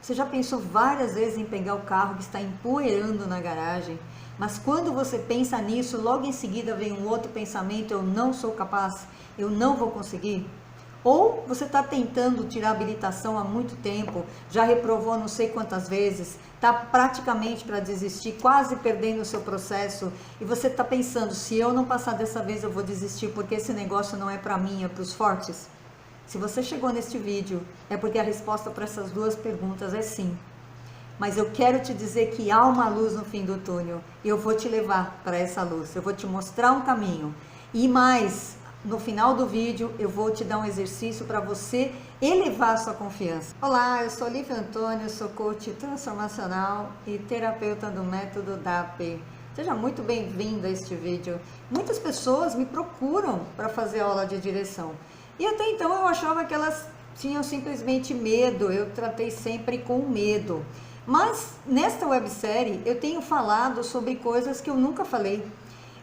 Você já pensou várias vezes em pegar o carro que está empoeirando na garagem, mas quando você pensa nisso, logo em seguida vem um outro pensamento: eu não sou capaz, eu não vou conseguir? Ou você está tentando tirar a habilitação há muito tempo, já reprovou não sei quantas vezes, está praticamente para desistir, quase perdendo o seu processo, e você está pensando: se eu não passar dessa vez eu vou desistir, porque esse negócio não é para mim, é para os fortes? Se você chegou neste vídeo, é porque a resposta para essas duas perguntas é sim. Mas eu quero te dizer que há uma luz no fim do túnel, e eu vou te levar para essa luz, eu vou te mostrar um caminho. E mais, no final do vídeo eu vou te dar um exercício para você elevar a sua confiança. Olá, eu sou Lívia Antônio, sou coach transformacional e terapeuta do método DAP. Seja muito bem-vindo a este vídeo. Muitas pessoas me procuram para fazer aula de direção. E até então eu achava que elas tinham simplesmente medo, eu tratei sempre com medo. Mas nesta websérie eu tenho falado sobre coisas que eu nunca falei.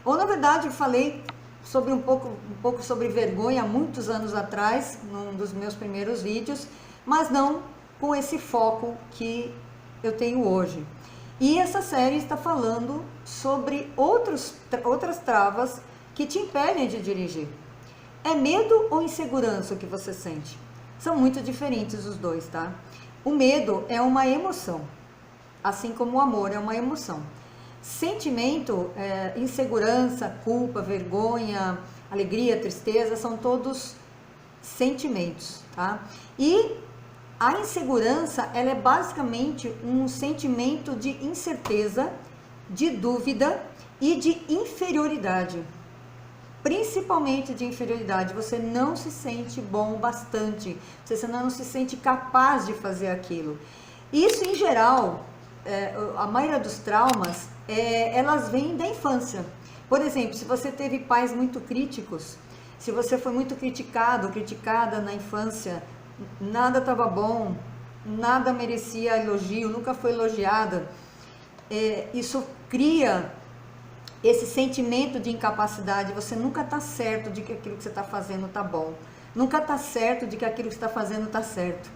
Ou na verdade eu falei sobre um pouco sobre vergonha há muitos anos atrás, num dos meus primeiros vídeos, mas não com esse foco que eu tenho hoje. E essa série está falando sobre outras travas que te impedem de dirigir. É medo ou insegurança o que você sente? São muito diferentes os dois, tá? O medo é uma emoção, assim como o amor é uma emoção. Sentimento, insegurança, culpa, vergonha, alegria, tristeza, são todos sentimentos, tá? E a insegurança, ela é basicamente um sentimento de incerteza, de dúvida e de inferioridade. Principalmente de inferioridade, você não se sente bom o bastante, você não se sente capaz de fazer aquilo. Isso em geral, a maioria dos traumas, elas vêm da infância. Por exemplo, se você teve pais muito críticos, se você foi muito criticado, criticada na infância, nada estava bom, nada merecia elogio, nunca foi elogiada, isso cria esse sentimento de incapacidade. Você nunca está certo de que aquilo que você está fazendo está bom, nunca está certo de que aquilo que você está fazendo está certo.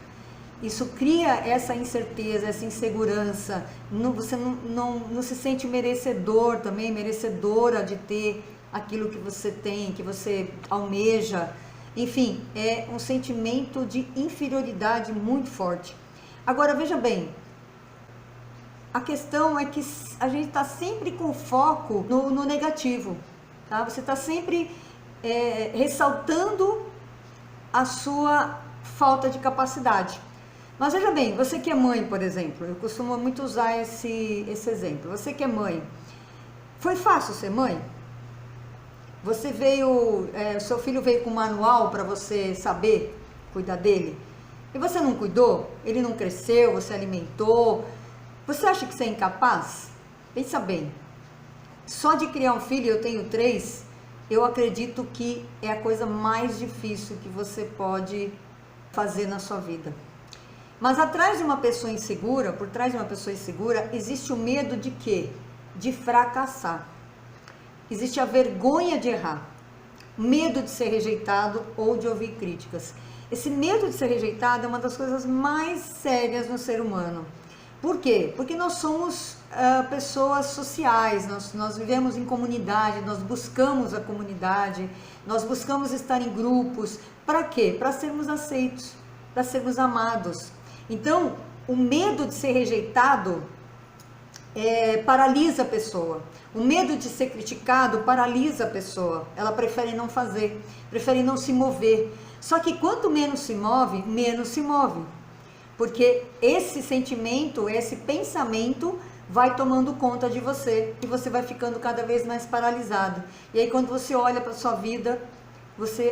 Isso cria essa incerteza, essa insegurança, você não se sente merecedor também, merecedora de ter aquilo que você tem, que você almeja. Enfim, é um sentimento de inferioridade muito forte. Agora, veja bem, a questão é que a gente está sempre com foco no negativo, tá? Você está sempre ressaltando a sua falta de capacidade. Mas veja bem, você que é mãe, por exemplo, eu costumo muito usar esse exemplo. Você que é mãe, foi fácil ser mãe? Você seu filho veio com um manual para você saber cuidar dele? E você não cuidou? Ele não cresceu, você alimentou? Você acha que você é incapaz? Pensa bem, só de criar um filho, eu tenho 3, eu acredito que é a coisa mais difícil que você pode fazer na sua vida. Mas atrás de uma pessoa insegura, por trás de uma pessoa insegura, existe o medo de quê? De fracassar. Existe a vergonha de errar, medo de ser rejeitado ou de ouvir críticas. Esse medo de ser rejeitado é uma das coisas mais sérias no ser humano. Por quê? Porque nós somos pessoas sociais, nós vivemos em comunidade, nós buscamos a comunidade, nós buscamos estar em grupos. Para quê? Para sermos aceitos, para sermos amados. Então, o medo de ser rejeitado paralisa a pessoa. O medo de ser criticado paralisa a pessoa. Ela prefere não fazer, prefere não se mover. Só que quanto menos se move, menos se move. Porque esse sentimento, esse pensamento vai tomando conta de você e você vai ficando cada vez mais paralisado. E aí quando você olha para a sua vida,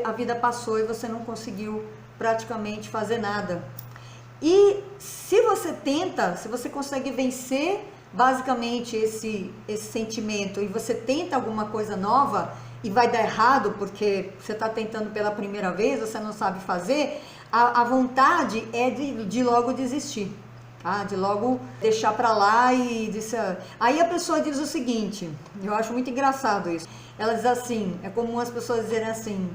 a vida passou e você não conseguiu praticamente fazer nada. E se você consegue vencer basicamente esse sentimento e você tenta alguma coisa nova e vai dar errado porque você está tentando pela primeira vez, você não sabe fazer, a vontade é de logo desistir, tá? De logo deixar para lá e aí a pessoa diz o seguinte, eu acho muito engraçado isso, ela diz assim, é comum as pessoas dizerem assim: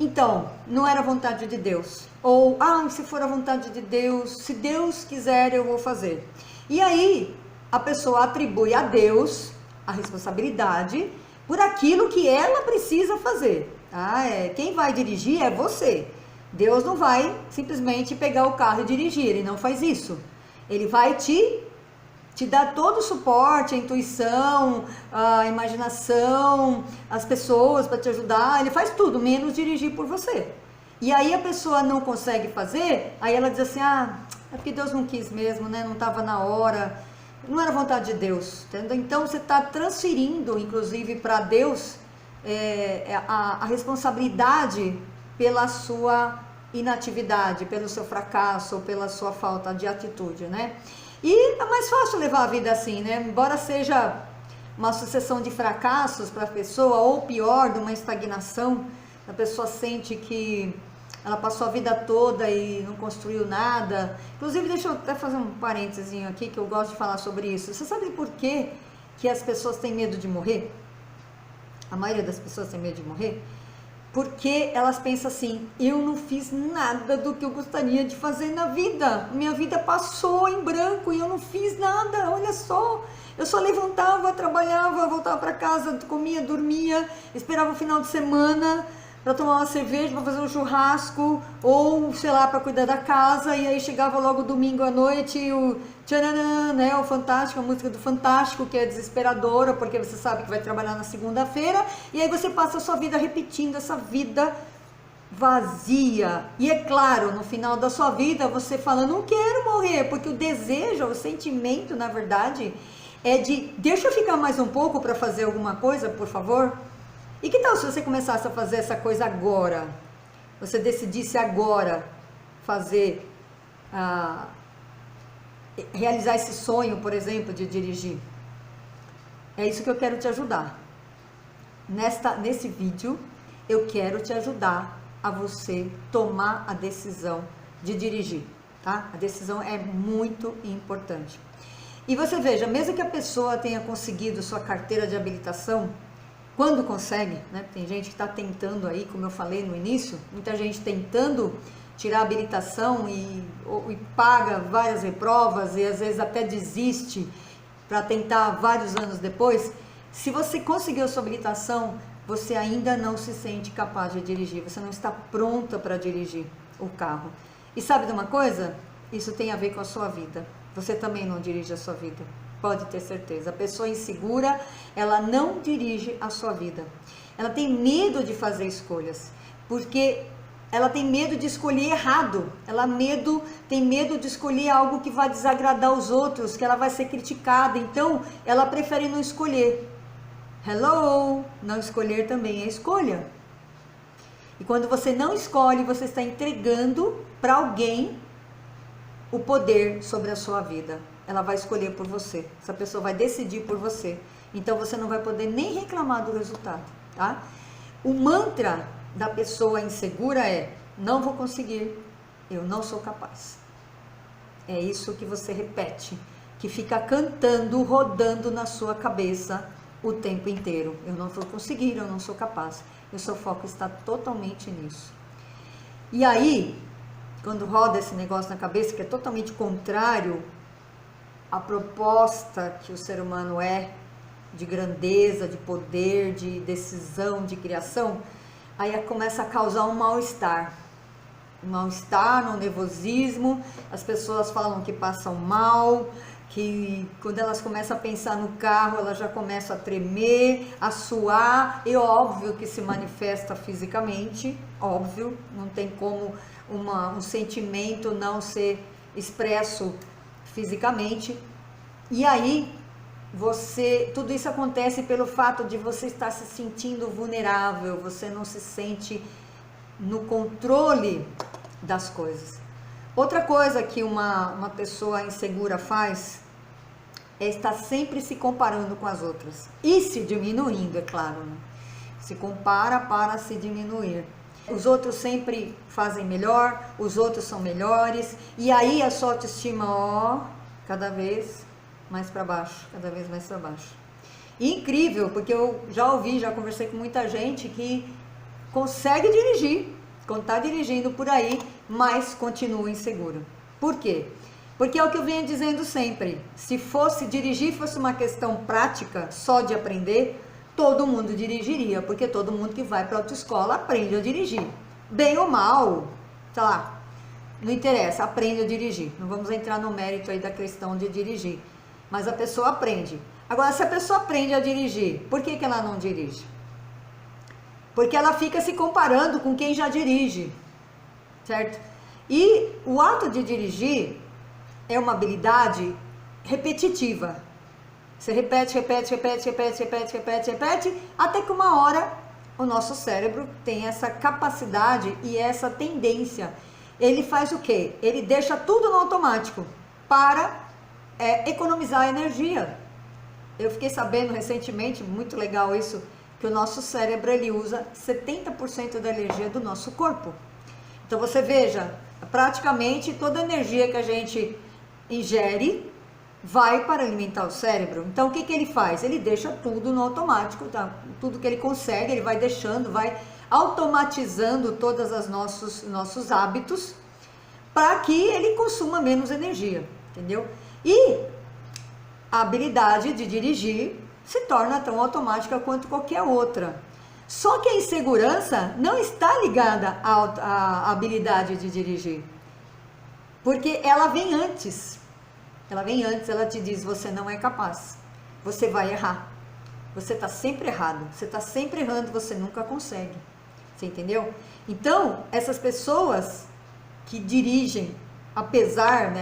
Então, não era vontade de Deus. Ou, se for a vontade de Deus, se Deus quiser, eu vou fazer. E aí, a pessoa atribui a Deus a responsabilidade por aquilo que ela precisa fazer. Quem vai dirigir é você. Deus não vai simplesmente pegar o carro e dirigir, ele não faz isso. Ele vai te dar todo o suporte, a intuição, a imaginação, as pessoas para te ajudar, ele faz tudo, menos dirigir por você. E aí a pessoa não consegue fazer, aí ela diz assim, é porque Deus não quis mesmo, né? Não estava na hora, não era vontade de Deus, entendeu? Então você está transferindo, inclusive, para Deus a responsabilidade pela sua inatividade, pelo seu fracasso, pela sua falta de atitude, né? E é mais fácil levar a vida assim, né? Embora seja uma sucessão de fracassos para a pessoa, ou pior, de uma estagnação, a pessoa sente que ela passou a vida toda e não construiu nada. Inclusive, deixa eu até fazer um parênteses aqui, que eu gosto de falar sobre isso. Você sabe por que as pessoas têm medo de morrer? A maioria das pessoas tem medo de morrer? Porque elas pensam assim, eu não fiz nada do que eu gostaria de fazer na vida. Minha vida passou em branco e eu não fiz nada, olha só. Eu só levantava, trabalhava, voltava para casa, comia, dormia, esperava o final de semana para tomar uma cerveja, para fazer um churrasco, ou, sei lá, para cuidar da casa, e aí chegava logo domingo à noite, o tchananã, né, o Fantástico, a música do Fantástico, que é desesperadora, porque você sabe que vai trabalhar na segunda-feira, e aí você passa a sua vida repetindo essa vida vazia. E é claro, no final da sua vida, você fala, não quero morrer, porque o desejo, o sentimento, na verdade, é de, deixa eu ficar mais um pouco para fazer alguma coisa, por favor. E que tal se você começasse a fazer essa coisa agora? Você decidisse agora fazer, realizar esse sonho, por exemplo, de dirigir. É isso que eu quero te ajudar. Nesse vídeo, eu quero te ajudar a você tomar a decisão de dirigir, tá? A decisão é muito importante. E você veja, mesmo que a pessoa tenha conseguido sua carteira de habilitação, quando consegue, né? Tem gente que está tentando aí, como eu falei no início, muita gente tentando tirar a habilitação e paga várias reprovas e às vezes até desiste para tentar vários anos depois. Se você conseguiu sua habilitação, você ainda não se sente capaz de dirigir, você não está pronta para dirigir o carro. E sabe de uma coisa? Isso tem a ver com a sua vida. Você também não dirige a sua vida. Pode ter certeza. A pessoa insegura, ela não dirige a sua vida. Ela tem medo de fazer escolhas, porque ela tem medo de escolher errado. Ela tem medo de escolher algo que vai desagradar os outros, que ela vai ser criticada. Então, ela prefere não escolher. Hello! Não escolher também é escolha. E quando você não escolhe, você está entregando para alguém o poder sobre a sua vida. Ela vai escolher por você, essa pessoa vai decidir por você, então você não vai poder nem reclamar do resultado, tá? O mantra da pessoa insegura é, não vou conseguir, eu não sou capaz. É isso que você repete, que fica cantando, rodando na sua cabeça o tempo inteiro. Eu não vou conseguir, eu não sou capaz. O seu foco está totalmente nisso. E aí, quando roda esse negócio na cabeça, que é totalmente contrário a proposta que o ser humano é, de grandeza, de poder, de decisão, de criação, aí começa a causar um mal-estar, um nervosismo, as pessoas falam que passam mal, que quando elas começam a pensar no carro, elas já começam a tremer, a suar, e óbvio que se manifesta fisicamente, óbvio, não tem como um sentimento não ser expresso fisicamente. E aí tudo isso acontece pelo fato de você estar se sentindo vulnerável, você não se sente no controle das coisas. Outra coisa que uma pessoa insegura faz é estar sempre se comparando com as outras e se diminuindo, é claro, né? Se compara para se diminuir. Os outros sempre fazem melhor, os outros são melhores, e aí a sua autoestima, cada vez mais para baixo, cada vez mais para baixo. E incrível, porque eu já conversei com muita gente que consegue dirigir, quando está dirigindo por aí, mas continua inseguro. Por quê? Porque é o que eu venho dizendo sempre, se fosse dirigir, fosse uma questão prática, só de aprender, todo mundo dirigiria, porque todo mundo que vai para a autoescola aprende a dirigir. Bem ou mal, sei lá, não interessa, aprende a dirigir. Não vamos entrar no mérito aí da questão de dirigir, mas a pessoa aprende. Agora, se a pessoa aprende a dirigir, por que ela não dirige? Porque ela fica se comparando com quem já dirige, certo? E o ato de dirigir é uma habilidade repetitiva. Você repete, até que uma hora o nosso cérebro tem essa capacidade e essa tendência. Ele faz o quê? Ele deixa tudo no automático para economizar energia. Eu fiquei sabendo recentemente, muito legal isso, que o nosso cérebro ele usa 70% da energia do nosso corpo. Então você veja, praticamente toda a energia que a gente ingere vai para alimentar o cérebro. Então o que ele faz? Ele deixa tudo no automático, tá? Tudo que ele consegue, ele vai deixando, vai automatizando todos os nossos hábitos para que ele consuma menos energia, entendeu? E a habilidade de dirigir se torna tão automática quanto qualquer outra. Só que a insegurança não está ligada à habilidade de dirigir, porque ela vem antes. Ela te diz, você não é capaz, você vai errar, você está sempre errado, você está sempre errando, você nunca consegue. Você entendeu? Então, essas pessoas que dirigem, apesar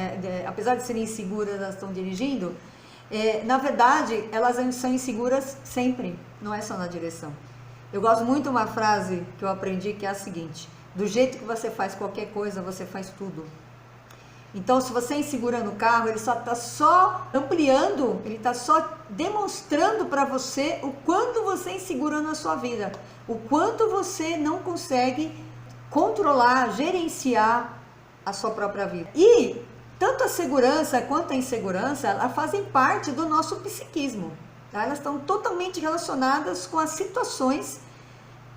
de serem inseguras, elas estão dirigindo, na verdade, elas são inseguras sempre, não é só na direção. Eu gosto muito de uma frase que eu aprendi, que é a seguinte: do jeito que você faz qualquer coisa, você faz tudo. Então, se você é insegura no carro, ele só está ampliando, ele está só demonstrando para você o quanto você é insegura na sua vida, o quanto você não consegue controlar, gerenciar a sua própria vida. E tanto a segurança quanto a insegurança, elas fazem parte do nosso psiquismo, tá? Elas estão totalmente relacionadas com as situações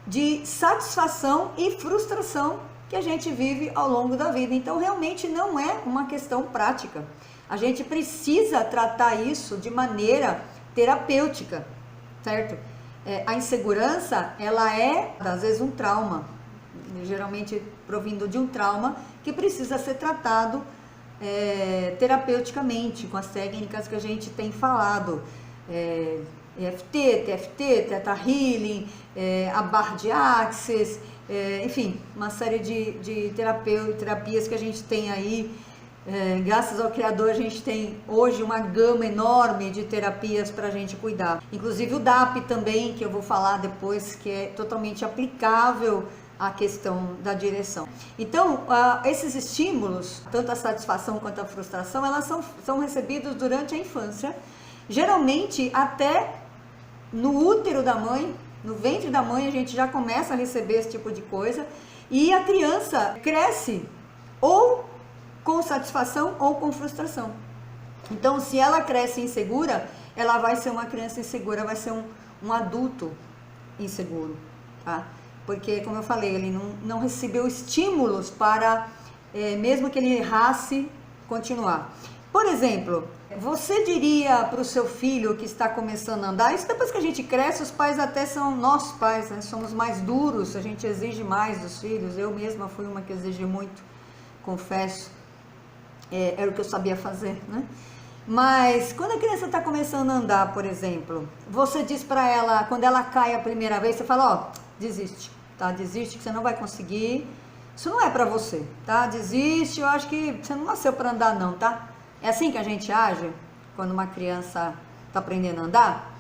de satisfação e frustração que a gente vive ao longo da vida. Então, realmente não é uma questão prática. A gente precisa tratar isso de maneira terapêutica, certo? A insegurança, ela é, às vezes, um trauma, geralmente provindo de um trauma que precisa ser tratado terapeuticamente, com as técnicas que a gente tem falado, EFT, TFT, Theta Healing, a barra de Axis, enfim, uma série de terapias que a gente tem aí. Graças ao Criador, a gente tem hoje uma gama enorme de terapias para a gente cuidar. Inclusive o DAP também, que eu vou falar depois, que é totalmente aplicável à questão da direção. Então, esses estímulos, tanto a satisfação quanto a frustração, elas são recebidos durante a infância, geralmente até no útero da mãe, no ventre da mãe, a gente já começa a receber esse tipo de coisa, e a criança cresce ou com satisfação ou com frustração. Então, se ela cresce insegura, ela vai ser uma criança insegura, vai ser um adulto inseguro, tá? Porque, como eu falei, ele não recebeu estímulos para, mesmo que ele errasse, continuar. Por exemplo, você diria para o seu filho que está começando a andar, isso depois que a gente cresce, os pais até são, nossos pais, né, somos mais duros, a gente exige mais dos filhos. Eu mesma fui uma que exigi muito, confesso, era o que eu sabia fazer, né? Mas quando a criança está começando a andar, por exemplo, você diz para ela, quando ela cai a primeira vez, você fala, desiste, tá? Desiste que você não vai conseguir, isso não é para você, tá? Desiste, eu acho que você não nasceu para andar não, tá? É assim que a gente age quando uma criança está aprendendo a andar?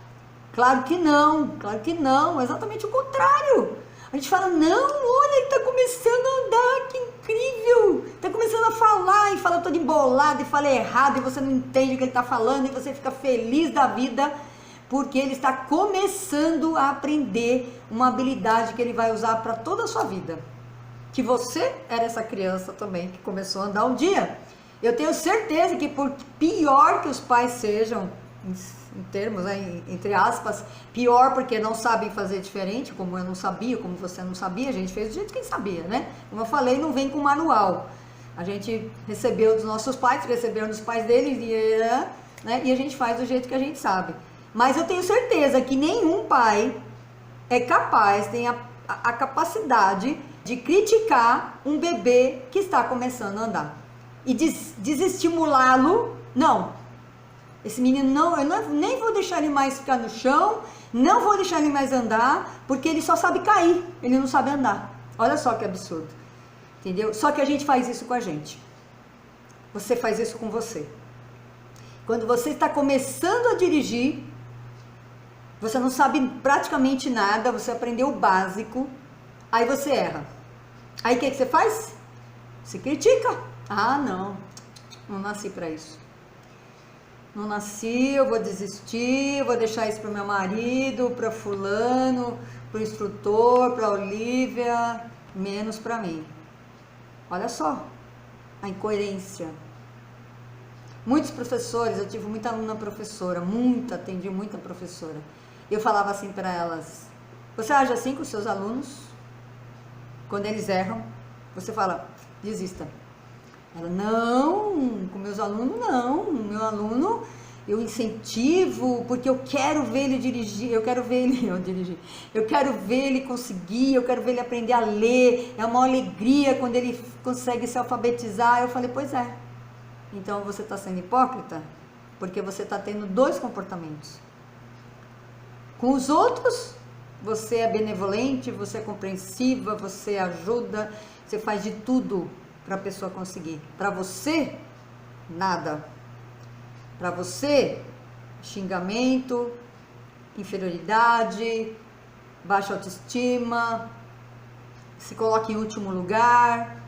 Claro que não, exatamente o contrário. A gente fala, não, olha, ele está começando a andar, que incrível, está começando a falar, e fala todo embolado, e fala errado, e você não entende o que ele está falando, e você fica feliz da vida, porque ele está começando a aprender uma habilidade que ele vai usar para toda a sua vida. Que você era essa criança também, que começou a andar um dia. Eu tenho certeza que por pior que os pais sejam, em termos, né, entre aspas, pior porque não sabem fazer diferente, como eu não sabia, como você não sabia, a gente fez do jeito que sabia, né? Como eu falei, não vem com manual. A gente recebeu dos nossos pais, receberam dos pais deles, né, e a gente faz do jeito que a gente sabe. Mas eu tenho certeza que nenhum pai é capaz, tem a capacidade de criticar um bebê que está começando a andar. E desestimulá-lo, não. Esse menino não, nem vou deixar ele mais ficar no chão, não vou deixar ele mais andar, porque ele só sabe cair, ele não sabe andar. Olha só que absurdo, entendeu? Só que a gente faz isso com a gente. Você faz isso com você. Quando você está começando a dirigir, você não sabe praticamente nada, você aprendeu o básico, aí você erra. Aí o que você faz? Você critica. Ah, não nasci para isso. Não nasci, eu vou desistir, eu vou deixar isso para o meu marido, para fulano, para o instrutor, para a Olivia, menos para mim. Olha só a incoerência. Muitos professores, eu tive muita aluna professora, atendi muita professora. Eu falava assim para elas: você age assim com os seus alunos? Quando eles erram, você fala, desista. Ela, não, com meus alunos não, meu aluno eu incentivo, porque eu quero ver ele dirigir, eu quero ver ele conseguir, eu quero ver ele aprender a ler, é uma alegria quando ele consegue se alfabetizar. Eu falei, pois é, então você está sendo hipócrita, porque você está tendo dois comportamentos. Com os outros, você é benevolente, você é compreensiva, você ajuda, você faz de tudo para a pessoa conseguir. Para você, nada. Para você, xingamento, inferioridade, baixa autoestima, se coloca em último lugar,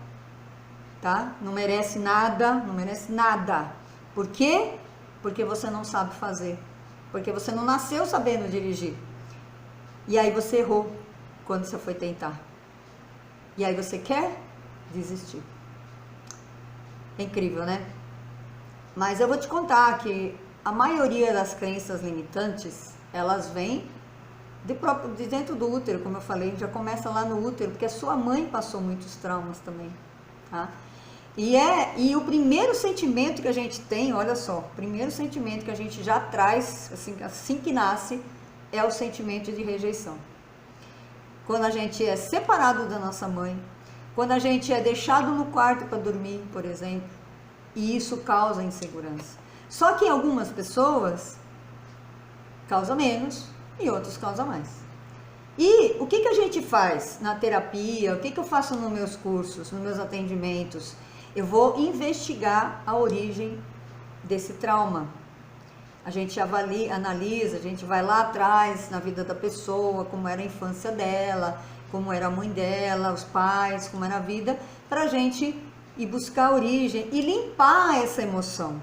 tá? Não merece nada, não merece nada. Por quê? Porque você não sabe fazer. Porque você não nasceu sabendo dirigir. E aí você errou quando você foi tentar. E aí você quer desistir. É incrível, né? Mas eu vou te contar que a maioria das crenças limitantes, elas vêm de dentro do útero, como eu falei, já começa lá no útero, porque a sua mãe passou muitos traumas também, tá? E o primeiro sentimento que a gente tem, olha só, o primeiro sentimento que a gente já traz, assim que nasce, é o sentimento de rejeição. Quando a gente é separado da nossa mãe, quando a gente é deixado no quarto para dormir, por exemplo, e isso causa insegurança. Só que em algumas pessoas causa menos e outros causa mais. E o que a gente faz na terapia, o que eu faço nos meus cursos, nos meus atendimentos? Eu vou investigar a origem desse trauma. A gente avalia, analisa, a gente vai lá atrás na vida da pessoa, como era a infância dela, como era a mãe dela, os pais, como era a vida, para a gente ir buscar a origem e limpar essa emoção.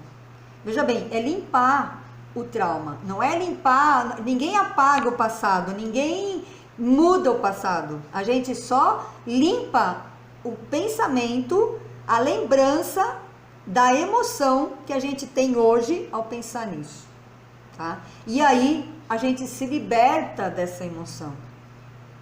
Veja bem, é limpar o trauma, não é limpar, ninguém apaga o passado, ninguém muda o passado, a gente só limpa o pensamento, a lembrança da emoção que a gente tem hoje ao pensar nisso, tá? E aí a gente se liberta dessa emoção,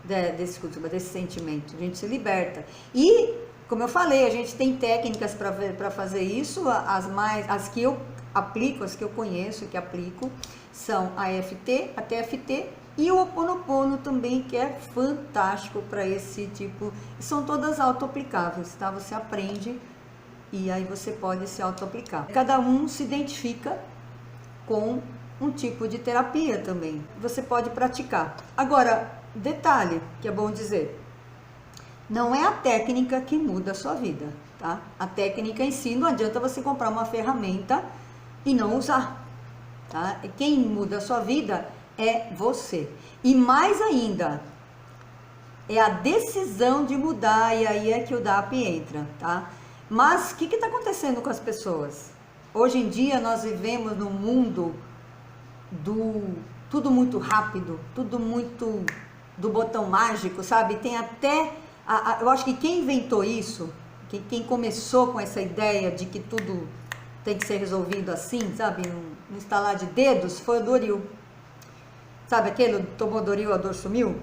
desse sentimento, a gente se liberta. E, como eu falei, a gente tem técnicas para fazer isso, as que eu aplico, as que eu conheço, que aplico, são a EFT, a TFT e o Ho'oponopono também, que é fantástico para esse tipo, são todas auto-aplicáveis, tá? Você aprende e aí você pode se auto-aplicar. Cada um se identifica com um tipo de terapia também, você pode praticar. Agora, detalhe que é bom dizer, não é a técnica que muda a sua vida, tá? A técnica em si, não adianta você comprar uma ferramenta e não usar, tá? Quem muda a sua vida é você. E mais ainda, é a decisão de mudar, e aí é que o DAP entra, tá? Mas o que está acontecendo com as pessoas? Hoje em dia nós vivemos num mundo tudo muito rápido, tudo muito do botão mágico, sabe? Tem até, eu acho que quem inventou isso, quem começou com essa ideia de que tudo tem que ser resolvido assim, sabe, no estalar de dedos, foi o Doril. Sabe aquele, tomou Doril, a dor sumiu?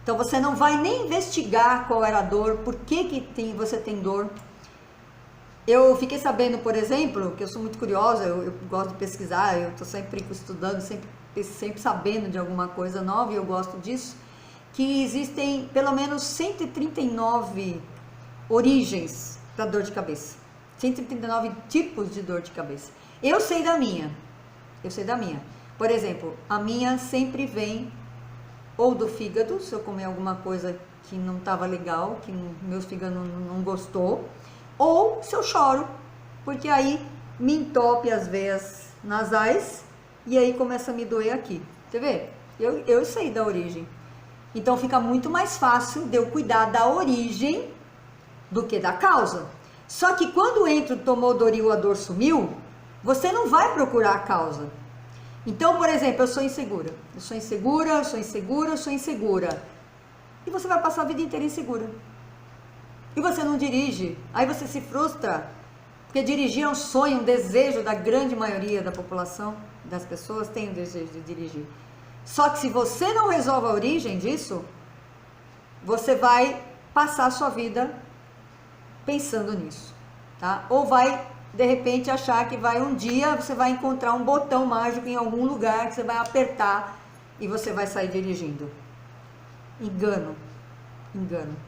Então você não vai nem investigar qual era a dor, por que você tem dor. Eu fiquei sabendo, por exemplo, que eu sou muito curiosa, eu gosto de pesquisar, eu estou sempre estudando, sempre sabendo de alguma coisa nova e eu gosto disso, que existem pelo menos 139 origens da dor de cabeça. 139 tipos de dor de cabeça. Eu sei da minha. Por exemplo, a minha sempre vem ou do fígado, se eu comer alguma coisa que não estava legal, que meu fígado não gostou, ou se eu choro, porque aí me entope as veias nasais e aí começa a me doer aqui. Você vê? Eu sei da origem. Então fica muito mais fácil de eu cuidar da origem do que da causa. Só que quando entra o tomou Doril, a dor sumiu, você não vai procurar a causa. Então, por exemplo, eu sou insegura. E você vai passar a vida inteira insegura. E você não dirige. Aí você se frustra. Porque dirigir é um sonho, um desejo da grande maioria da população, das pessoas tem o desejo de dirigir. Só que se você não resolve a origem disso, você vai passar a sua vida pensando nisso, tá? Ou vai, de repente, achar que um dia você vai encontrar um botão mágico em algum lugar que você vai apertar e você vai sair dirigindo. Engano,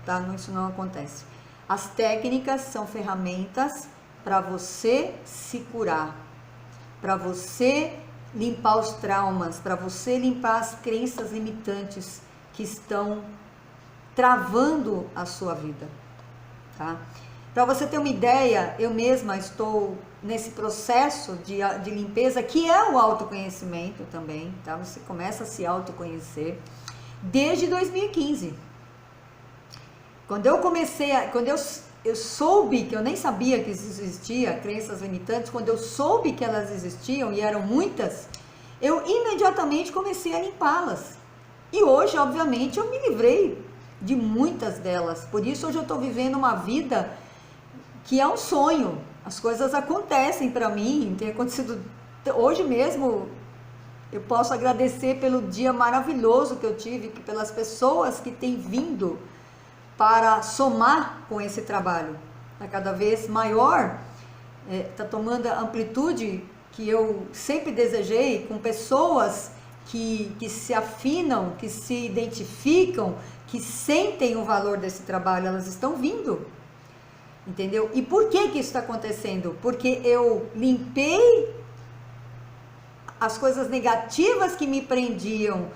tá? Isso não acontece. As técnicas são ferramentas para você se curar, para você limpar os traumas, para você limpar as crenças limitantes que estão travando a sua vida, tá? Para você ter uma ideia, eu mesma estou nesse processo de limpeza, que é o autoconhecimento também, tá? Você começa a se autoconhecer desde 2015. Quando eu soube, que eu nem sabia que existia crenças limitantes, quando eu soube que elas existiam e eram muitas, eu imediatamente comecei a limpá-las. E hoje, obviamente, eu me livrei de muitas delas. Por isso, hoje eu estou vivendo uma vida que é um sonho. As coisas acontecem para mim, tem acontecido hoje mesmo. Eu posso agradecer pelo dia maravilhoso que eu tive, pelas pessoas que têm vindo para somar com esse trabalho. Está cada vez maior, está tomando a amplitude que eu sempre desejei, com pessoas que se afinam, que se identificam, que sentem o valor desse trabalho, elas estão vindo. Entendeu? E por que isso está acontecendo? Porque eu limpei as coisas negativas que me prendiam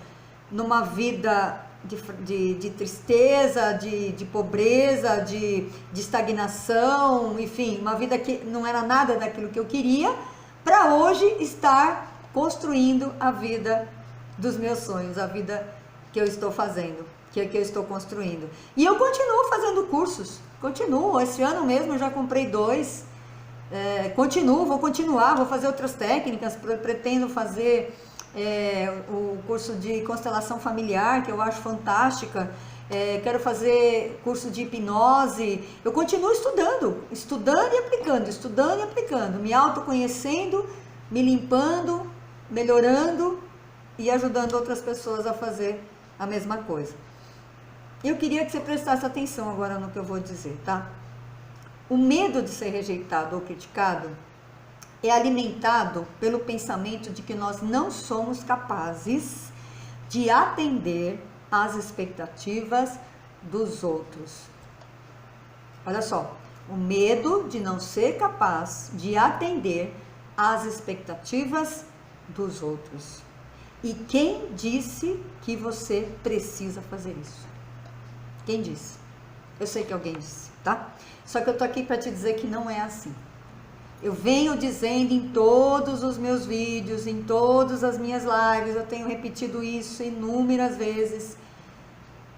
numa vida de tristeza, de pobreza, de estagnação, enfim, uma vida que não era nada daquilo que eu queria, para hoje estar construindo a vida dos meus sonhos, a vida que eu estou fazendo, que eu estou construindo. E eu continuo fazendo cursos, esse ano mesmo eu já comprei 2, vou continuar, vou fazer outras técnicas, pretendo fazer o curso de constelação familiar, que eu acho fantástica, quero fazer curso de hipnose, eu continuo estudando e aplicando, me autoconhecendo, me limpando, melhorando e ajudando outras pessoas a fazer a mesma coisa. Eu queria que você prestasse atenção agora no que eu vou dizer, tá? O medo de ser rejeitado ou criticado é alimentado pelo pensamento de que nós não somos capazes de atender às expectativas dos outros. Olha só, o medo de não ser capaz de atender às expectativas dos outros. E quem disse que você precisa fazer isso? Quem disse? Eu sei que alguém disse, tá? Só que eu tô aqui para te dizer que não é assim. Eu venho dizendo em todos os meus vídeos, em todas as minhas lives, eu tenho repetido isso inúmeras vezes,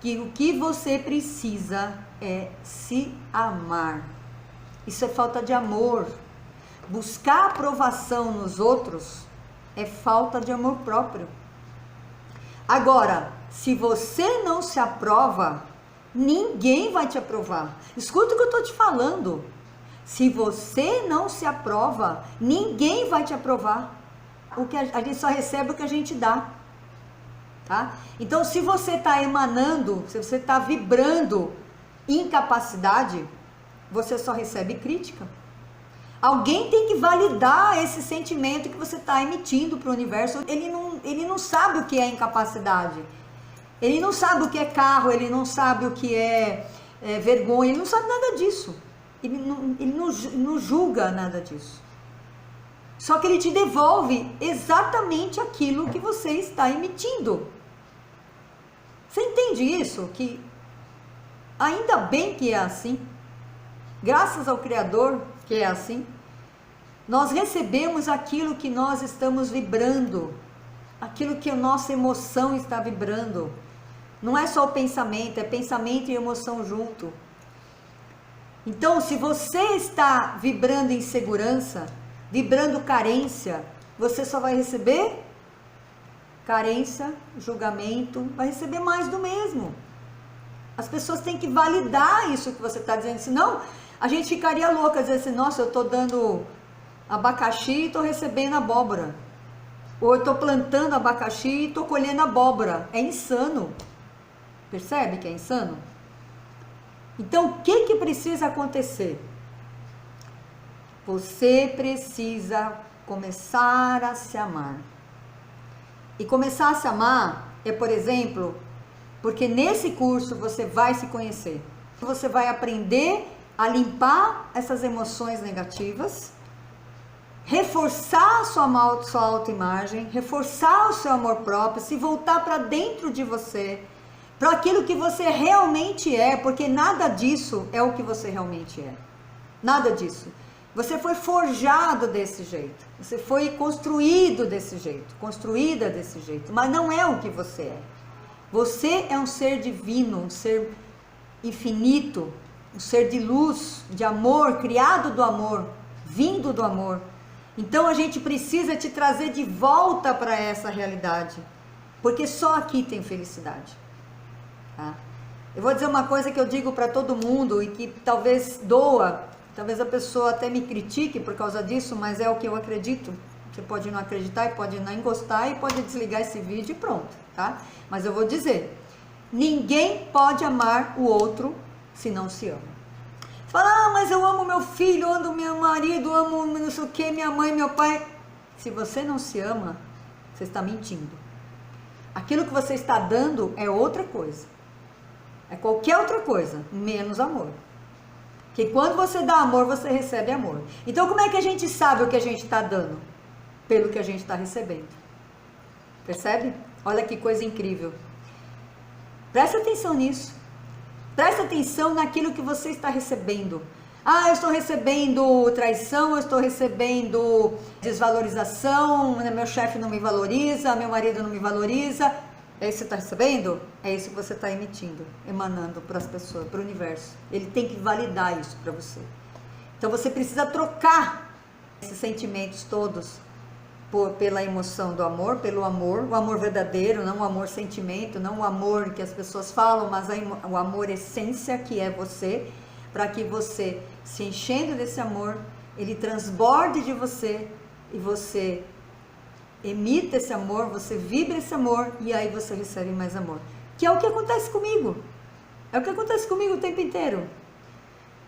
que o que você precisa é se amar. Isso é falta de amor. Buscar aprovação nos outros é falta de amor próprio. Agora, se você não se aprova, ninguém vai te aprovar. Escuta o que eu estou te falando. Se você não se aprova, ninguém vai te aprovar. O que a gente só recebe o que a gente dá. Tá? Então, se você está emanando, se você está vibrando incapacidade, você só recebe crítica. Alguém tem que validar esse sentimento que você está emitindo para o universo. Ele não sabe o que é incapacidade. Ele não sabe o que é carro, ele não sabe o que é vergonha, ele não sabe nada disso. Ele não julga nada disso. Só que ele te devolve exatamente aquilo que você está emitindo. Você entende isso? Que ainda bem que é assim. Graças ao Criador que é assim. Nós recebemos aquilo que nós estamos vibrando. Aquilo que a nossa emoção está vibrando. Não é só o pensamento, é pensamento e emoção junto. Então, se você está vibrando insegurança, vibrando carência, você só vai receber carência, julgamento, vai receber mais do mesmo. As pessoas têm que validar isso que você está dizendo, senão a gente ficaria louca, dizer assim, nossa, eu estou dando abacaxi e estou recebendo abóbora. Ou eu estou plantando abacaxi e estou colhendo abóbora. É insano. Percebe que é insano? Então, o que precisa acontecer? Você precisa começar a se amar. E começar a se amar é, por exemplo, porque nesse curso você vai se conhecer. Você vai aprender a limpar essas emoções negativas, reforçar a sua autoimagem, reforçar o seu amor próprio, se voltar para dentro de você, para aquilo que você realmente é, porque nada disso é o que você realmente é. Nada disso. Você foi forjado desse jeito, você foi construído desse jeito, construída desse jeito, mas não é o que você é. Você é um ser divino, um ser infinito, um ser de luz, de amor, criado do amor, vindo do amor. Então a gente precisa te trazer de volta para essa realidade, porque só aqui tem felicidade. Tá? Eu vou dizer uma coisa que eu digo para todo mundo e que talvez doa, talvez a pessoa até me critique por causa disso, mas é o que eu acredito. Você pode não acreditar e pode não gostar e pode desligar esse vídeo e pronto, tá? Mas eu vou dizer, ninguém pode amar o outro se não se ama. Você fala, ah, mas eu amo meu filho, amo meu marido, amo não sei o que, minha mãe, meu pai. Se você não se ama, você está mentindo. Aquilo que você está dando é outra coisa. É qualquer outra coisa, menos amor. Porque quando você dá amor, você recebe amor. Então como é que a gente sabe o que a gente está dando? Pelo que a gente está recebendo. Percebe? Olha que coisa incrível. Presta atenção nisso. Presta atenção naquilo que você está recebendo. Ah, eu estou recebendo traição, eu estou recebendo desvalorização, meu chefe não me valoriza, meu marido não me valoriza. É isso que você está recebendo? É isso que você está emitindo, emanando para as pessoas, para o universo. Ele tem que validar isso para você. Então você precisa trocar esses sentimentos todos pela emoção do amor, pelo amor, o amor verdadeiro, não o amor sentimento, não o amor que as pessoas falam, mas o amor essência que é você, para que você, se enchendo desse amor, ele transborde de você e você emita esse amor, você vibra esse amor e aí você recebe mais amor. Que é o que acontece comigo. É o que acontece comigo o tempo inteiro.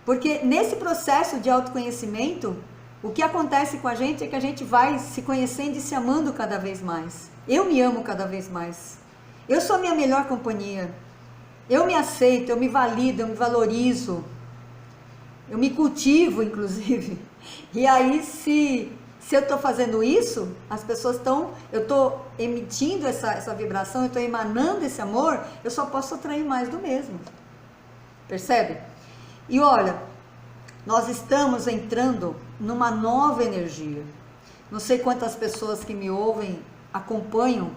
Porque nesse processo de autoconhecimento, o que acontece com a gente é que a gente vai se conhecendo e se amando cada vez mais. Eu me amo cada vez mais. Eu sou a minha melhor companhia. Eu me aceito, eu me valido, eu me valorizo. Eu me cultivo, inclusive. E aí, se eu estou fazendo isso, as pessoas estão... Eu estou emitindo essa vibração, eu estou emanando esse amor, eu só posso atrair mais do mesmo. Percebe? E olha, nós estamos entrando numa nova energia. Não sei quantas pessoas que me ouvem acompanham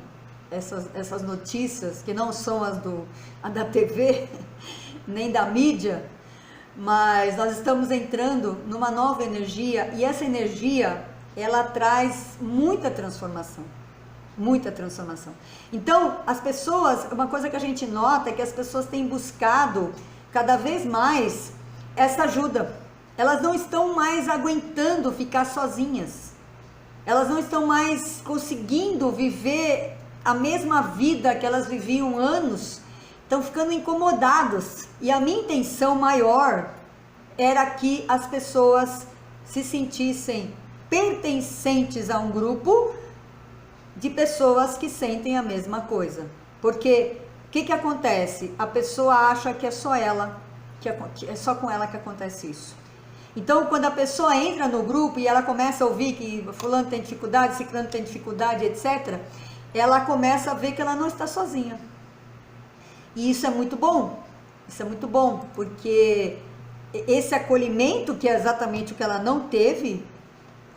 essas notícias, que não são a da TV, nem da mídia, mas nós estamos entrando numa nova energia, e essa energia, ela traz muita transformação. Muita transformação. Então, as pessoas, uma coisa que a gente nota é que as pessoas têm buscado cada vez mais essa ajuda. elas não estão mais aguentando ficar sozinhas. Elas não estão mais conseguindo viver a mesma vida que elas viviam anos. Estão ficando incomodadas. E a minha intenção maior era que as pessoas se sentissem pertencentes a um grupo de pessoas que sentem a mesma coisa. Porque o que acontece? A pessoa acha que é só ela, que é só com ela que acontece isso. Então, quando a pessoa entra no grupo e ela começa a ouvir que fulano tem dificuldade, ciclano tem dificuldade, etc., ela começa a ver que ela não está sozinha. E isso é muito bom. Isso é muito bom, porque esse acolhimento, que é exatamente o que ela não teve,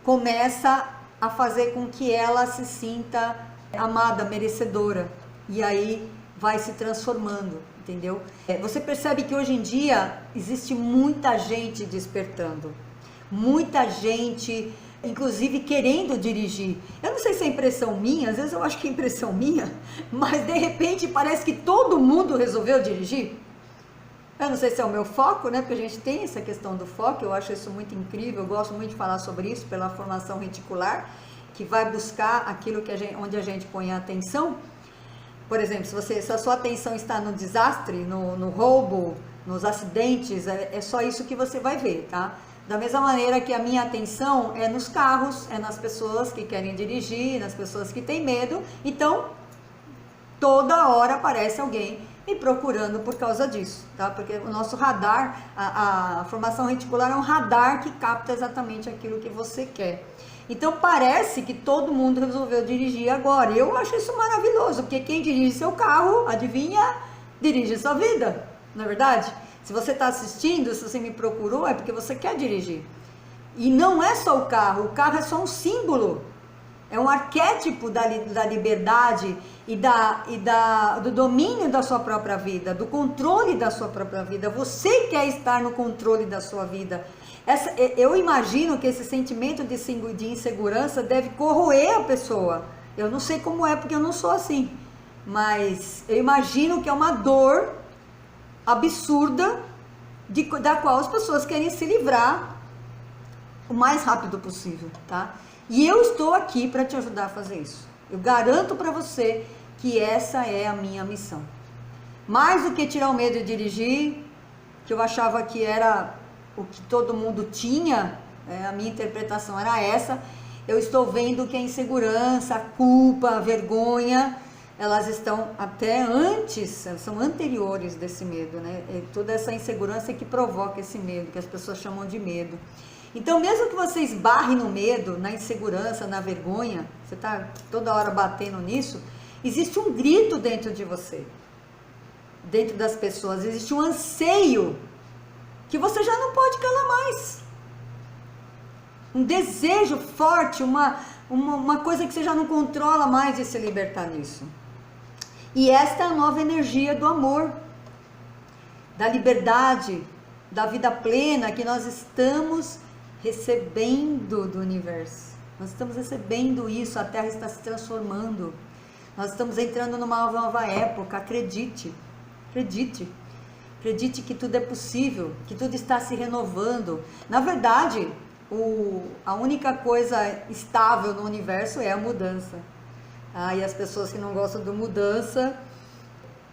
começa a fazer com que ela se sinta amada, merecedora. E aí vai se transformando, entendeu? Você percebe que hoje em dia existe muita gente despertando, muita gente, inclusive querendo dirigir. Eu não sei se é impressão minha, às vezes eu acho que é impressão minha, mas de repente parece que todo mundo resolveu dirigir. Eu não sei se é o meu foco, né? Porque a gente tem essa questão do foco, eu acho isso muito incrível, eu gosto muito de falar sobre isso pela formação reticular, que vai buscar aquilo que onde a gente põe a atenção. Por exemplo, se a sua atenção está no desastre, no roubo, nos acidentes, é só isso que você vai ver, tá? Da mesma maneira que a minha atenção é nos carros, é nas pessoas que querem dirigir, nas pessoas que têm medo. Então, toda hora aparece alguém me procurando por causa disso, tá? Porque o nosso radar, a formação reticular é um radar que capta exatamente aquilo que você quer. Então parece que todo mundo resolveu dirigir agora. Eu acho isso maravilhoso, porque quem dirige seu carro, adivinha, dirige sua vida, não é verdade? Se você está assistindo, se você me procurou, é porque você quer dirigir. E não é só o carro é só um símbolo, é um arquétipo da liberdade e do domínio da sua própria vida, do controle da sua própria vida. Você quer estar no controle da sua vida. Eu imagino que esse sentimento de insegurança deve corroer a pessoa. Eu não sei como é, porque eu não sou assim. Mas eu imagino que é uma dor absurda da qual as pessoas querem se livrar o mais rápido possível, tá? E eu estou aqui para te ajudar a fazer isso. Eu garanto para você que essa é a minha missão. Mais do que tirar o medo de dirigir, que eu achava que era o que todo mundo tinha, a minha interpretação era essa, eu estou vendo que a insegurança, a culpa, a vergonha, elas estão até antes, são anteriores desse medo, né? Toda essa insegurança que provoca esse medo, que as pessoas chamam de medo. Então, mesmo que você esbarre no medo, na insegurança, na vergonha, você está toda hora batendo nisso, existe um grito dentro de você, dentro das pessoas, existe um anseio que você já não pode calar mais. Um desejo forte, uma coisa que você já não controla mais de se libertar nisso. E esta é a nova energia do amor, da liberdade, da vida plena que nós estamos recebendo do universo. Nós estamos recebendo isso, a Terra está se transformando. Nós estamos entrando numa nova época, acredite. Acredite que tudo é possível, que tudo está se renovando. Na verdade, a única coisa estável no universo é a mudança. E as pessoas que não gostam de mudança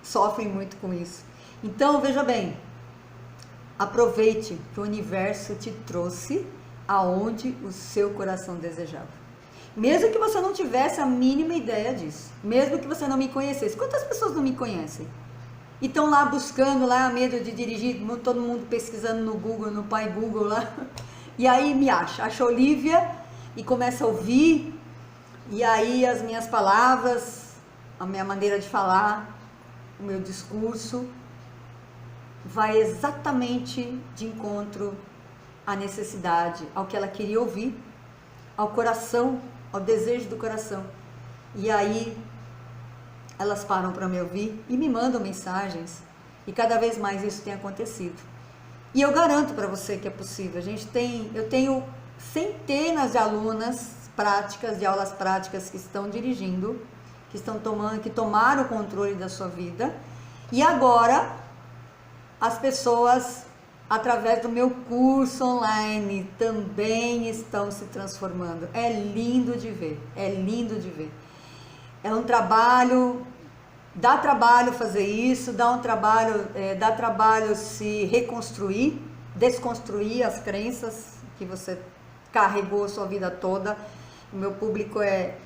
sofrem muito com isso. Então, veja bem, aproveite que o universo te trouxe aonde o seu coração desejava. Mesmo que você não tivesse a mínima ideia disso, mesmo que você não me conhecesse. Quantas pessoas não me conhecem? E estão lá buscando, lá, medo de dirigir, todo mundo pesquisando no Google, no pai Google lá. E aí me acha Olivia e começa a ouvir. E aí as minhas palavras, a minha maneira de falar, o meu discurso, vai exatamente de encontro à necessidade, ao que ela queria ouvir, ao coração, ao desejo do coração. E aí elas param para me ouvir e me mandam mensagens. E cada vez mais isso tem acontecido. E eu garanto para você que é possível. Eu tenho centenas de alunas práticas, de aulas práticas que estão dirigindo, que tomaram o controle da sua vida. E agora as pessoas através do meu curso online, também estão se transformando. É lindo de ver, é lindo de ver. É um trabalho, dá trabalho fazer isso, dá trabalho se reconstruir, desconstruir as crenças que você carregou a sua vida toda. O meu público é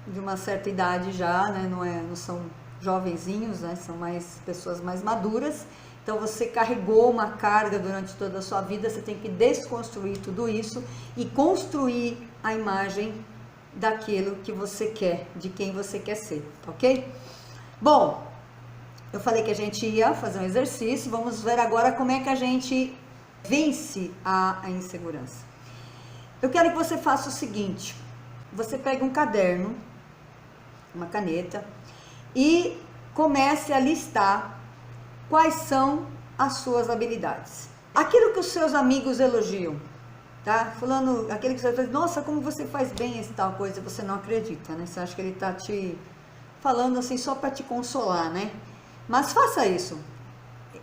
de uma certa idade já, né? Não são jovenzinhos, né? São pessoas mais maduras. Então você carregou uma carga durante toda a sua vida, você tem que desconstruir tudo isso e construir a imagem daquilo que você quer, de quem você quer ser, ok? Bom, eu falei que a gente ia fazer um exercício, vamos ver agora como é que a gente vence a insegurança. Eu quero que você faça o seguinte, você pega um caderno, uma caneta e comece a listar quais são as suas habilidades. Aquilo que os seus amigos elogiam, tá? Fulano, aquele que você faz, nossa, como você faz bem essa tal coisa, você não acredita, né? Você acha que ele tá te falando assim só para te consolar, né? Mas faça isso.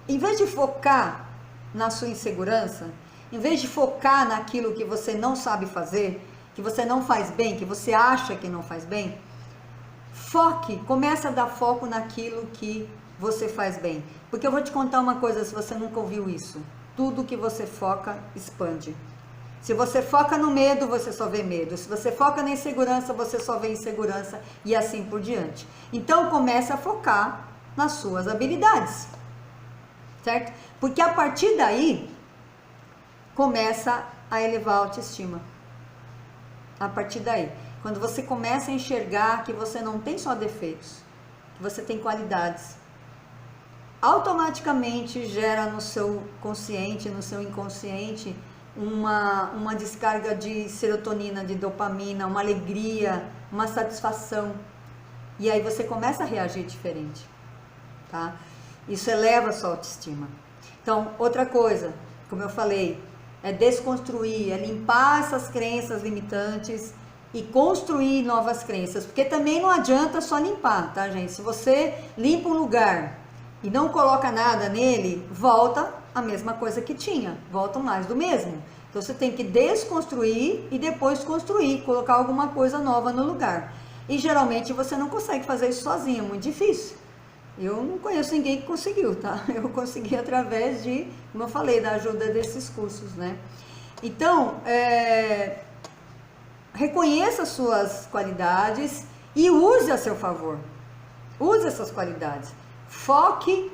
Em vez de focar na sua insegurança, em vez de focar naquilo que você não sabe fazer, que você não faz bem, que você acha que não faz bem, comece a dar foco naquilo que você faz bem. Porque eu vou te contar uma coisa, se você nunca ouviu isso. Tudo que você foca, expande. Se você foca no medo, você só vê medo. Se você foca na insegurança, você só vê insegurança e assim por diante. Então, comece a focar nas suas habilidades. Certo? Porque a partir daí, começa a elevar a autoestima. A partir daí. Quando você começa a enxergar que você não tem só defeitos, que você tem qualidades, automaticamente gera no seu consciente, no seu inconsciente, uma descarga de serotonina, de dopamina, uma alegria, uma satisfação. E aí você começa a reagir diferente, tá? Isso eleva a sua autoestima. Então, outra coisa, como eu falei, é desconstruir, é limpar essas crenças limitantes e construir novas crenças. Porque também não adianta só limpar, tá, gente? Se você limpa um lugar e não coloca nada nele, volta a mesma coisa que tinha, volta mais do mesmo. Então você tem que desconstruir e depois construir, colocar alguma coisa nova no lugar. E geralmente você não consegue fazer isso sozinho, é muito difícil. Eu não conheço ninguém que conseguiu, tá? Eu consegui através de, como eu falei, da ajuda desses cursos, né? Então, reconheça as suas qualidades e use a seu favor. Use essas qualidades. Foque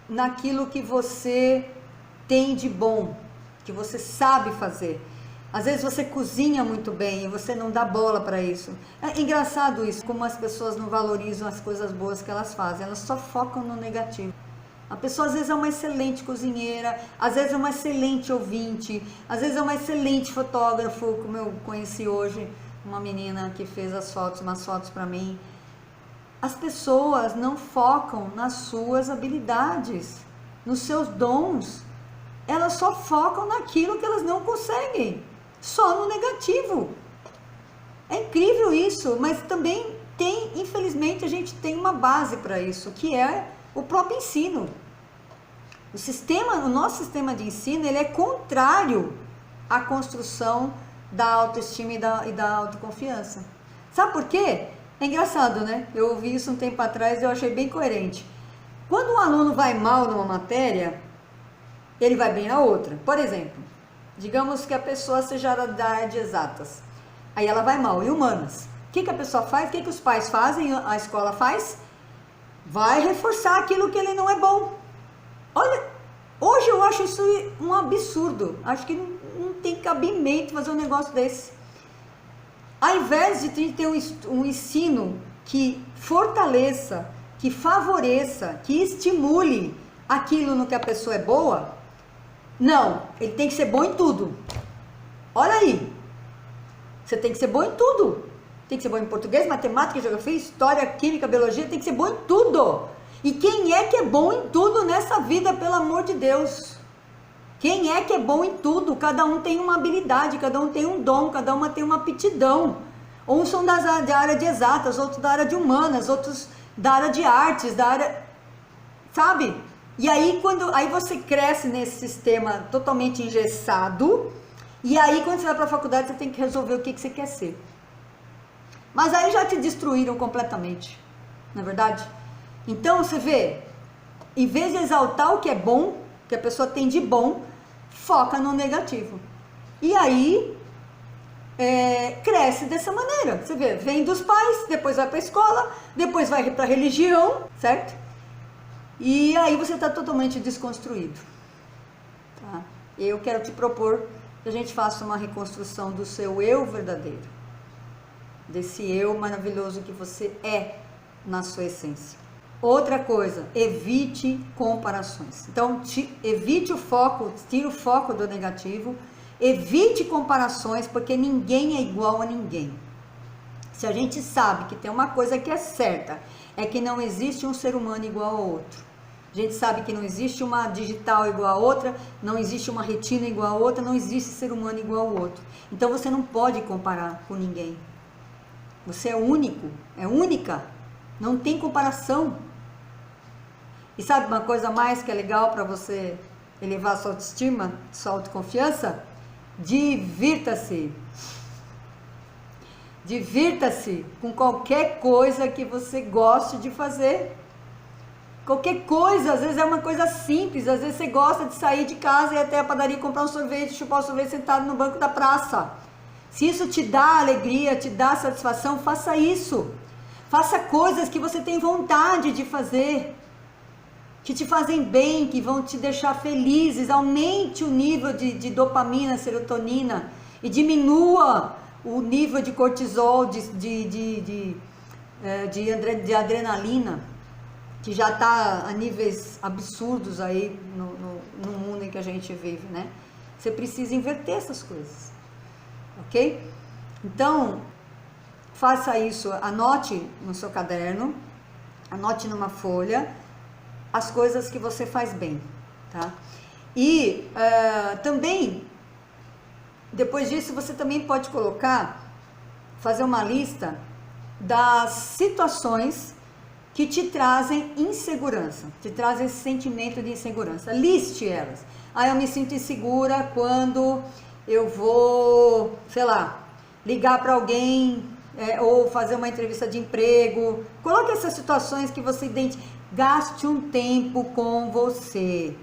naquilo que você tem de bom, que você sabe fazer. Às vezes você cozinha muito bem e você não dá bola para isso. É engraçado isso, como as pessoas não valorizam as coisas boas que elas fazem, elas só focam no negativo. A pessoa às vezes é uma excelente cozinheira, às vezes é uma excelente ouvinte, às vezes é uma excelente fotógrafo, como eu conheci hoje, uma menina que fez umas fotos para mim. As pessoas não focam nas suas habilidades, nos seus dons. Elas só focam naquilo que elas não conseguem, só no negativo. É incrível isso, mas também infelizmente, a gente tem uma base para isso, que é o próprio ensino. O nosso sistema de ensino, ele é contrário à construção da autoestima e da autoconfiança. Sabe por quê? É engraçado, né? Eu ouvi isso um tempo atrás e eu achei bem coerente. Quando um aluno vai mal numa matéria, ele vai bem na outra. Por exemplo, digamos que a pessoa seja da área de exatas. Aí ela vai mal em humanas. O que a pessoa faz? O que os pais fazem? A escola faz? Vai reforçar aquilo que ele não é bom. Olha, hoje eu acho isso um absurdo. Acho que não tem cabimento fazer um negócio desse. Ao invés de ter um ensino que fortaleça, que favoreça, que estimule aquilo no que a pessoa é boa, não, ele tem que ser bom em tudo. Olha aí, você tem que ser bom em tudo. Tem que ser bom em português, matemática, geografia, história, química, biologia, tem que ser bom em tudo. E quem é que é bom em tudo nessa vida, pelo amor de Deus? Quem é que é bom em tudo? Cada um tem uma habilidade, cada um tem um dom, cada uma tem uma aptidão. Uns são da área de exatas, outros da área de humanas, outros da área de artes, sabe? E aí, aí você cresce nesse sistema totalmente engessado, e aí quando você vai para a faculdade, você tem que resolver o que você quer ser. Mas aí já te destruíram completamente, não é verdade? Então você vê, em vez de exaltar o que é bom, que a pessoa tem de bom, foca no negativo. E aí cresce dessa maneira. Você vê, vem dos pais, depois vai para a escola, depois vai para a religião, certo? E aí você está totalmente desconstruído. Tá? Eu quero te propor que a gente faça uma reconstrução do seu eu verdadeiro. Desse eu maravilhoso que você é na sua essência. Outra coisa, evite comparações. Então, evite o foco, tire o foco do negativo, evite comparações, porque ninguém é igual a ninguém. Se a gente sabe que tem uma coisa que é certa, é que não existe um ser humano igual ao outro. A gente sabe que não existe uma digital igual a outra, não existe uma retina igual a outra, não existe ser humano igual ao outro. Então você não pode comparar com ninguém. Você é único, é única, não tem comparação. E sabe uma coisa mais que é legal para você elevar sua autoestima, sua autoconfiança? Divirta-se. Divirta-se com qualquer coisa que você goste de fazer. Qualquer coisa, às vezes é uma coisa simples, às vezes você gosta de sair de casa e ir até a padaria comprar um sorvete, chupar um sorvete sentado no banco da praça. Se isso te dá alegria, te dá satisfação, faça isso. Faça coisas que você tem vontade de fazer, que te fazem bem, que vão te deixar felizes. Aumente o nível de dopamina, serotonina e diminua o nível de cortisol, de adrenalina, que já está a níveis absurdos aí no mundo em que a gente vive, né? Você precisa inverter essas coisas, ok? Então, faça isso, anote no seu caderno, anote numa folha as coisas que você faz bem, tá? E também, depois disso, você também pode fazer uma lista das situações que te trazem insegurança, te trazem esse sentimento de insegurança. Liste elas. Eu me sinto insegura quando eu vou, sei lá, ligar para alguém ou fazer uma entrevista de emprego. Coloque essas situações que você identifica. Gaste um tempo com você.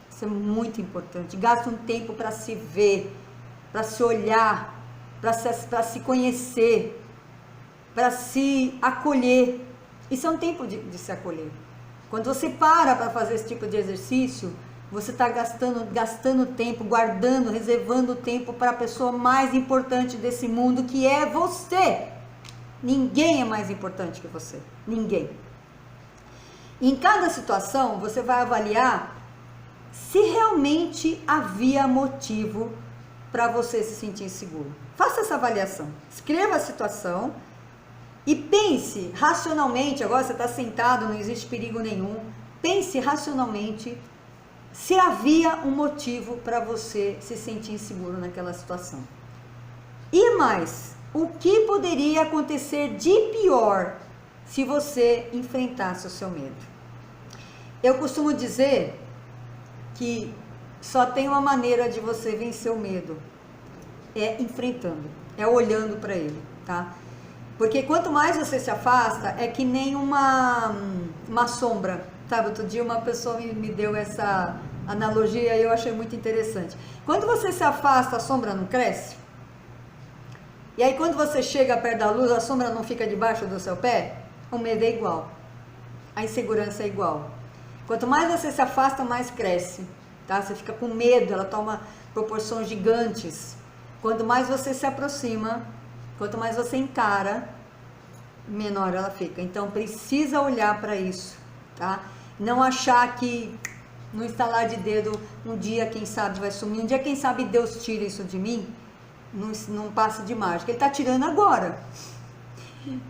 Isso é muito importante. Gaste um tempo para se ver, para se olhar, para se conhecer, para se acolher. Isso é um tempo de se acolher. Quando você para fazer esse tipo de exercício, você está gastando tempo, guardando, reservando tempo para a pessoa mais importante desse mundo, que é você. Ninguém é mais importante que você. Ninguém. Em cada situação, você vai avaliar se realmente havia motivo para você se sentir inseguro. Faça essa avaliação. Escreva a situação e pense racionalmente. Agora você está sentado, não existe perigo nenhum. Pense racionalmente se havia um motivo para você se sentir inseguro naquela situação. E mais, o que poderia acontecer de pior se você enfrentasse o seu medo? Eu costumo dizer que só tem uma maneira de você vencer o medo, é enfrentando, é olhando para ele, tá? Porque quanto mais você se afasta, é que nem uma sombra, sabe? Outro dia uma pessoa me deu essa analogia e eu achei muito interessante. Quando você se afasta, a sombra não cresce? E aí quando você chega perto da luz, a sombra não fica debaixo do seu pé? O medo é igual, a insegurança é igual. Quanto mais você se afasta, mais cresce, tá? Você fica com medo, ela toma proporções gigantes. Quanto mais você se aproxima, quanto mais você encara, menor ela fica. Então precisa olhar para isso, tá? Não achar que no estalar de dedo, um dia quem sabe vai sumir, um dia quem sabe Deus tira isso de mim, não passa de mágica. Ele tá tirando agora.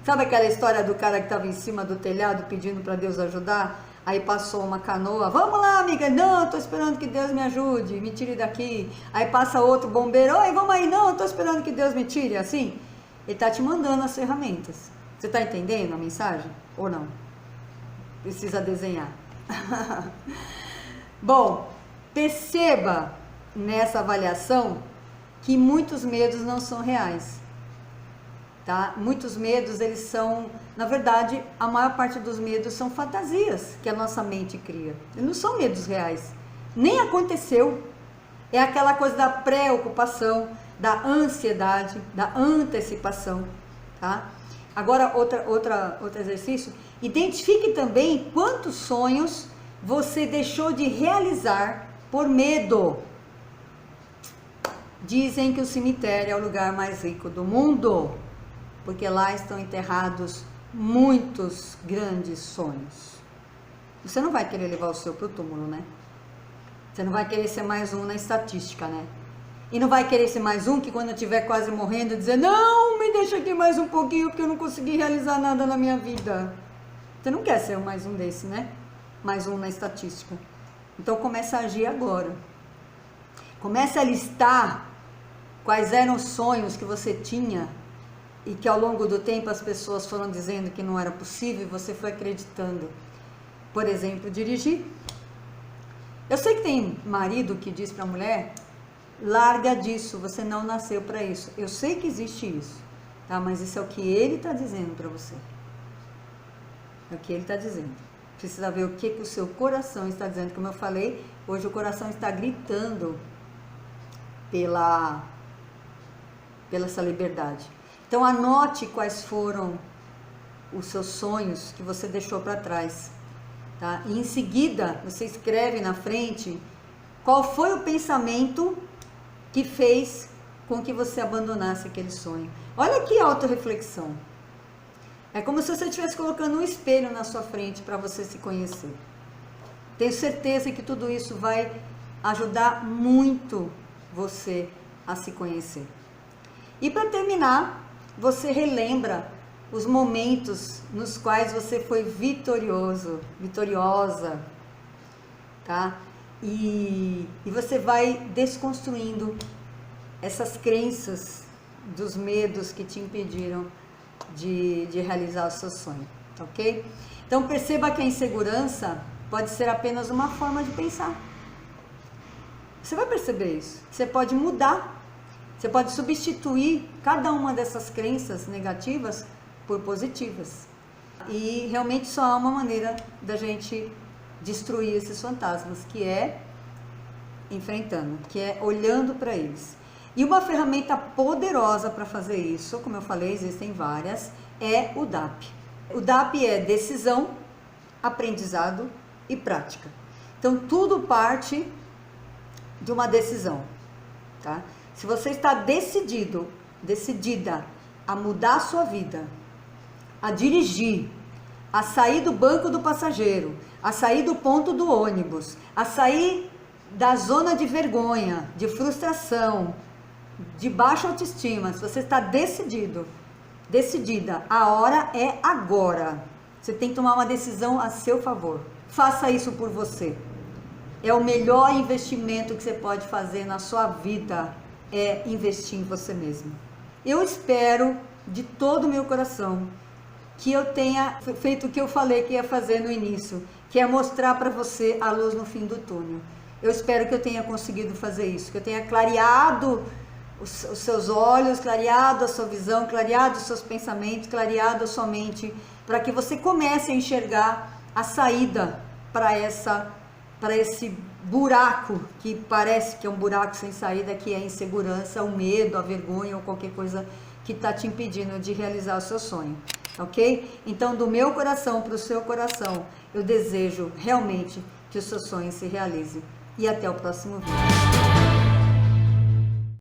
Sabe aquela história do cara que estava em cima do telhado pedindo para Deus ajudar? Aí passou uma canoa, vamos lá amiga, não, tô esperando que Deus me ajude, me tire daqui. Aí passa outro bombeiro, oi, vamos aí, não, tô esperando que Deus me tire, assim. Ele tá te mandando as ferramentas. Você tá entendendo a mensagem? Ou não? Precisa desenhar. Bom, perceba nessa avaliação que muitos medos não são reais, tá? Muitos medos, eles são, na verdade, a maior parte dos medos são fantasias que a nossa mente cria. Eles não são medos reais. Nem aconteceu. É aquela coisa da preocupação, da ansiedade, da antecipação, tá? Agora, outro exercício. Identifique também quantos sonhos você deixou de realizar por medo. Dizem que o cemitério é o lugar mais rico do mundo, porque lá estão enterrados muitos grandes sonhos. Você não vai querer levar o seu para o túmulo, né? Você não vai querer ser mais um na estatística, né? E não vai querer ser mais um que quando eu estiver quase morrendo, dizer, não, me deixa aqui mais um pouquinho, porque eu não consegui realizar nada na minha vida. Você não quer ser mais um desse, né? Mais um na estatística. Então comece a agir agora. Comece a listar quais eram os sonhos que você tinha e que ao longo do tempo as pessoas foram dizendo que não era possível e você foi acreditando. Por exemplo, dirigir. Eu sei que tem marido que diz para a mulher, larga disso, você não nasceu para isso. Eu sei que existe isso, tá? Mas isso é o que ele está dizendo para você. É o que ele está dizendo. Precisa ver o que o seu coração está dizendo. Como eu falei, hoje o coração está gritando pela essa liberdade. Então anote quais foram os seus sonhos que você deixou para trás. Tá? E em seguida, você escreve na frente qual foi o pensamento que fez com que você abandonasse aquele sonho. Olha que autorreflexão. É como se você estivesse colocando um espelho na sua frente para você se conhecer. Tenho certeza que tudo isso vai ajudar muito você a se conhecer. E para terminar, você relembra os momentos nos quais você foi vitorioso, vitoriosa, tá? E você vai desconstruindo essas crenças dos medos que te impediram de realizar o seu sonho, ok? Então perceba que a insegurança pode ser apenas uma forma de pensar. Você vai perceber isso. Você pode mudar, você pode substituir cada uma dessas crenças negativas por positivas. E realmente só há uma maneira da gente destruir esses fantasmas, que é enfrentando, que é olhando para eles. E uma ferramenta poderosa para fazer isso, como eu falei, existem várias, é o DAP. O DAP é decisão, aprendizado e prática. Então tudo parte de uma decisão, tá? Se você está decidida a mudar a sua vida, a dirigir, a sair do banco do passageiro, a sair do ponto do ônibus, a sair da zona de vergonha, de frustração, de baixa autoestima, se você está decidida, a hora é agora. Você tem que tomar uma decisão a seu favor. Faça isso por você. É o melhor investimento que você pode fazer na sua vida, é investir em você mesmo. Eu espero de todo o meu coração que eu tenha feito o que eu falei que ia fazer no início, que é mostrar para você a luz no fim do túnel. Eu espero que eu tenha conseguido fazer isso, que eu tenha clareado os seus olhos, clareado a sua visão, clareado os seus pensamentos, clareado a sua mente, para que você comece a enxergar a saída para esse buraco, que parece que é um buraco sem saída, que é a insegurança, o medo, a vergonha ou qualquer coisa que está te impedindo de realizar o seu sonho, ok? Então, do meu coração para o seu coração, eu desejo realmente que o seu sonho se realize. E até o próximo vídeo.